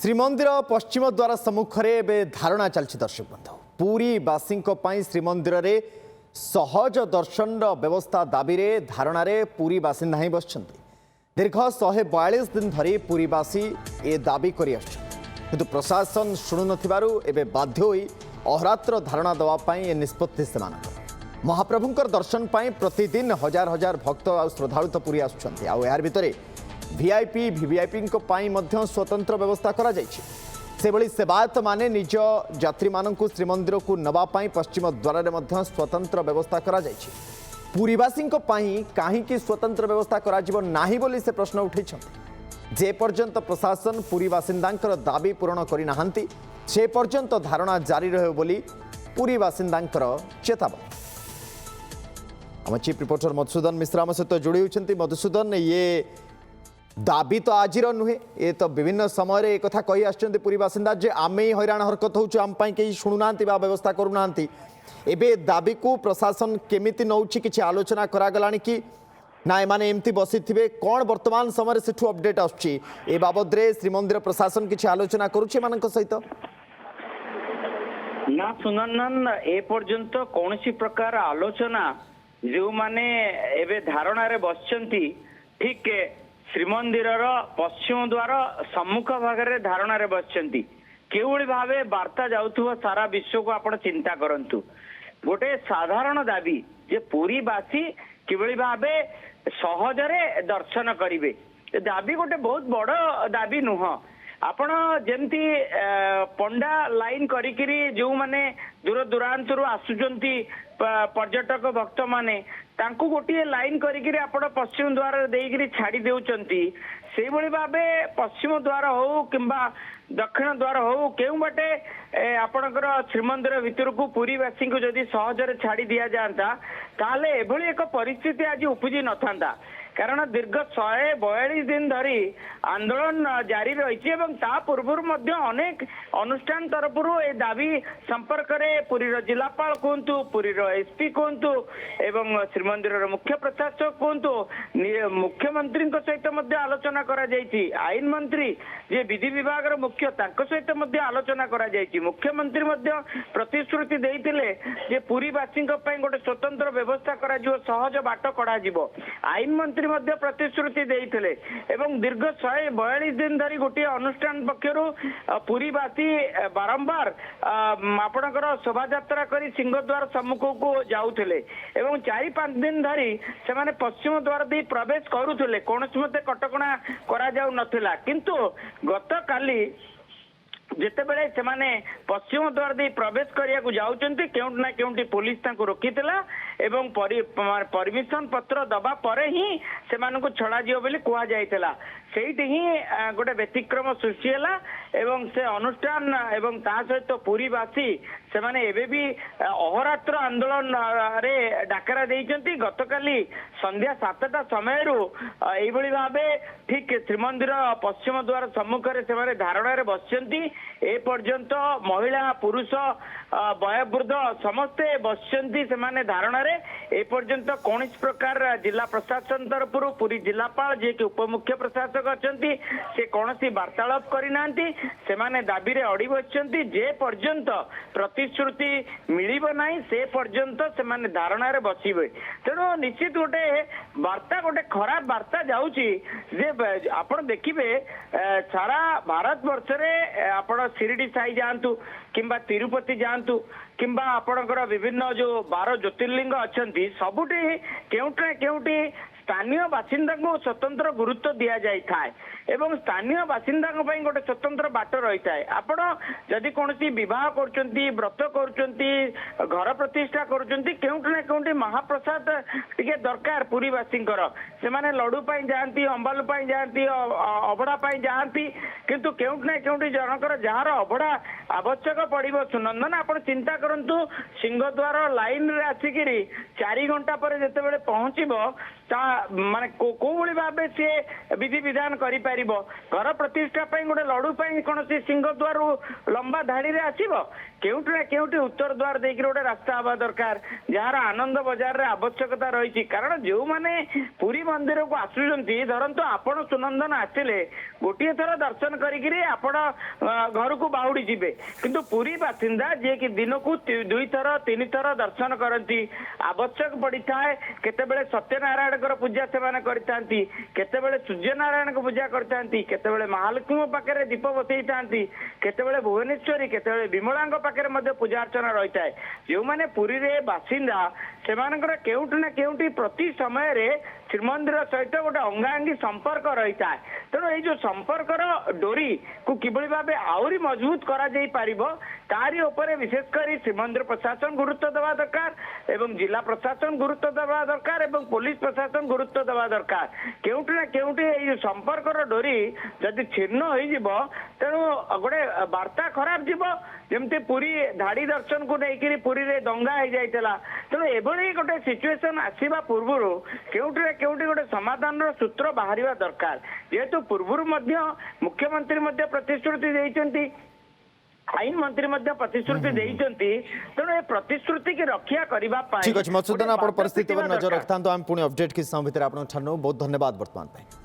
श्रीमंदिर पश्चिम द्वार सम्मुखें एवं धारणा चलती दर्शक बंधु पुरीवासी श्रीमंदिर में सहज दर्शन व्यवस्था दाबी धारणा पुरी बासिंदा ही बस दीर्घ 142 दिन धरी पुरीवासी ए दाबी किंतु प्रशासन शुणु नथिबारु बाध्य होई अहरात्र धारणा देवाई निष्पत्ति से महाप्रभुंकर दर्शन पाई प्रतिदिन हजार हजार भक्त आ श्रद्धालु तो पुरी आसुछन्ति आ यार भितरे वीआईपी वीवीआईपी स्वतंत्र व्यवस्था करा जायछि। सेभଳି सेवायत माने निज यात्री मानकु श्रीमंदिर को नवापाई पश्चिम द्वार में स्वतंत्र व्यवस्था करा जायछि। पुरीवासी कहीं स्वतंत्र व्यवस्था करा जिवो नाही बोली से प्रश्न उठैछन्ति। जे पर्यंत प्रशासन पुरी बासिंदांकर दाबी पूरण करि नाहंती से पर्यंत धारणा जारी रहे बोली पुरी बासिंदांकर चेतावनी। आम चीफ रिपोर्टर मधुसूदन मिश्रा आम सहित जोड़ी होती। मधुसूदन ये दाबी तो आज नुहे ये तो विभिन्न समय एक कथा कही आछन्ति पुरी बासिंदा जे आमे ही हैरान हरकत होछु आम पई केही शुणुनांती बा व्यवस्था करूनांती। एबे दाबी को प्रशासन केमिति नौछि किछि आलोचना करागलानी कि ना एमाने एमती बसिथिबे कोन वर्तमान समय सेठु अपडेट आछी ए बाबद रे श्रीमंदिर प्रशासन किछि आलोचना करूछि मानक सहित ना सुननन ए पर्यंत कोनसी प्रकार आलोचना जो माने एबे धारणा रे बसचंती ठीक श्रीमंदिर पश्चिम द्वार सम्मुख भागे धारणा रे बसचंती केवली भावे वार्ता जाउथुवा सारा विश्व को आपण चिंता करंतु गोटे साधारण दाबी जे पुरीवासी किभली भावे सहजरे दर्शन करिवे दाबी गोटे बहुत बड़ दाबी नुह। आपण जेमती पंडा लाइन करिकिरी जो माने दूर दूरांतरु आसुचंती पर्यटक भक्त माने तांकु गोटे लाइन करिकिरी आपण पश्चिम द्वार देइकिरी छाड़ी देउचंती से भली भाबे पश्चिम द्वार हो किंबा दक्षिण द्वार हो केउ बाटे आपणकर श्रीमंदिर भितर को पुरीवासी को जदि सहजरे छाड़ी दिया जाता ताले एभली एक परिस्थिति आज उपजी नथांता कारण दीर्घ 142 दिन धरी आंदोलन जारी रही पूर्व अनेक अनुष्ठान तरफ ए दाबी संपर्क में पुरी जिलापाल कहतु पुरी एसपी कहतु एवं श्रीमंदिर मुख्य प्रशासक कहतु मुख्यमंत्री सहित आलोचना करा जायछि। आईन मंत्री जे विधि विभाग मुख्य सहित आलोचना करा जायछि। मुख्यमंत्री प्रतिश्रुति देइतिले जे पुरीवासी गोटे स्वतंत्र व्यवस्था करा जिवो सहज बाट कढ़ा जिवो। आईन मंत्री प्रतिश्रुति देइथिले एवं दीर्घ 142 दिन धरी गोटे अनुष्ठान पक्षरु पुरीवासी बारंबार आपणकर शोभा यात्रा करी सिंहद्वार सम्मुख को जाउथिले एवं 4-5 दिन धरी से माने पश्चिम द्वार दे प्रवेश करूथिले कोनोसी मते कटकणा करा जाउ नथिला किंतु गत काली जितेबले से माने पश्चिम द्वार दे प्रवेश करिया को जाउचंती केउंट ना केउंटी पुलिस तांको रोकितिला एवं परमिशन पत्र दबा परे ही से मानको को छड़ा जियो बोली कुआ जायतिला सेठी ही गोटे व्यतिक्रम सृष्टि हैला एवं से अनुष्ठान एवं ता सहित पुरीवासी से माने एबे भी अहोरात्र आंदोलन रे डाकरा देइचंती। गतकाली संध्या 7टा समय एई भली भाबे ठीक श्रीमंदिर पश्चिम द्वार सम्मुख रे से माने धारणा रे बसचंती ए पर्यंत महिला पुरुष वयोवृद्ध समस्ते बसचंती से माने धारणा रे ए पर्यंत कौन प्रकार जिला प्रशासन तरफ पुरी जिलापाल जे कि उपमुख्य प्रशासक अछंती से कौनसी वार्तालाप करिनांती से माने दाबी रे अड़ी बसचंती जे पर्यंत प्रतिश्रुति मिलिबो नाही से पर्यंत से माने धारणा रे बसिबे। तेणु निश्चित गोटे वार्ता गोटे खराब वार्ता जाउची जे आपण देखिबे सारा भारत वर्ष रे आपण शिरडी साई जातु किंबा तिरुपति जातु किंबा आपणकर विभिन्न जो 12 ज्योतिर्लिंग अच्छी सबुठी केउटे केउटी स्थानीय बासिंदा को स्वतंत्र गुरुत्व दि जाए एवं स्थानीय बासिंदा गोटे स्वतंत्र बाट रही है। आपण जदि कौन विवाह कर व्रत कर घर प्रतिष्ठा कर महाप्रसाद टिके दरकार पुरीवासी से माने लड्डू जाती अंबालू जाती अबड़ा जाती किंतु केउटना केउटी जनकर जार अबड़ा आवश्यक पड़ो सुनंदन आप चिंता करंतु सिंहद्वार लाइन रे आसिकी 4 घंटा पर जिते पहुंचब माने को भावे सी विधि विधान करि पारिबो घर प्रतिष्ठा गोटे लड्डू कौन सिंहद्वार लंबा धाड़ी रे आसीबो केउटी ना केउटी उत्तर द्वार देकर गोटे रास्ता हवा दरकार जार आनंद बजार रे आवश्यकता रही कारण जो माने पुरी मंदिर को आसुचंती धरंतु आपण सुनंदन आसिले गोटे थर दर्शन करिकिरी आपण घर को बाहुड़ी जिबे किंतु पुरी बासिंदा जे कि दिन को 2 थर 3 थर दर्शन करती आवश्यक पड़ी थाए केतेबेले सत्यनारायण पूजा से माने करतांती केतेबेले सूर्य नारायण को पूजा करतांती केतेबेले महालक्ष्मी पाखरे दीप बसई थांती केतेबेले भुवनेश्वरी केतेबेले विमलांग पाखरे मध्ये पूजा अर्चना रही थाए जो माने पुरी रे बासिंदा सेमानकर केउटी ना केउटी प्रति समय रे श्रीमंदिर सहित गोटे अंगांगी संपर्क रही है तेणु ये जो संपर्कर डोरी को किभली भाव आहरी मजबूत करा जाई पारिबो तारी उपरे विशेषकर श्रीमंदिर प्रशासन गुरुत्व देवा दरकार एवं जिला प्रशासन गुरुत्व देवा दरकार एवं पुलिस प्रशासन गुरुत्व देवा दरकार केउटी ना केउटी ये संपर्कर डोरी जदि छिन्न होई जिवो तेणु गोटे वार्ता खराब जीवो जमती पुरी धाड़ी दर्शन को लेकर पुरी रे दंगा हो जाइतला तेणु एभली गोटे सिचुएशन आसीबा पूर्वरु केउटी ना केउटी गोटे समाधान सूत्र बाहरिबा दरकार जेहेतु पूर्वरु मध्य मुख्यमंत्री मध्य प्रतिश्रुति देइचंती आईन मंत्री मध्य प्रतिश्रुति देइचंती तेणु ए प्रतिश्रुति की रक्षा करबा पाए ठीक अछि मधुसूदन आपण परिस्थिति पर नजर रखतांतो हम पुणी अपडेट कि समय भितर आपण छन्नो बहुत धन्यवाद वर्तमान पे।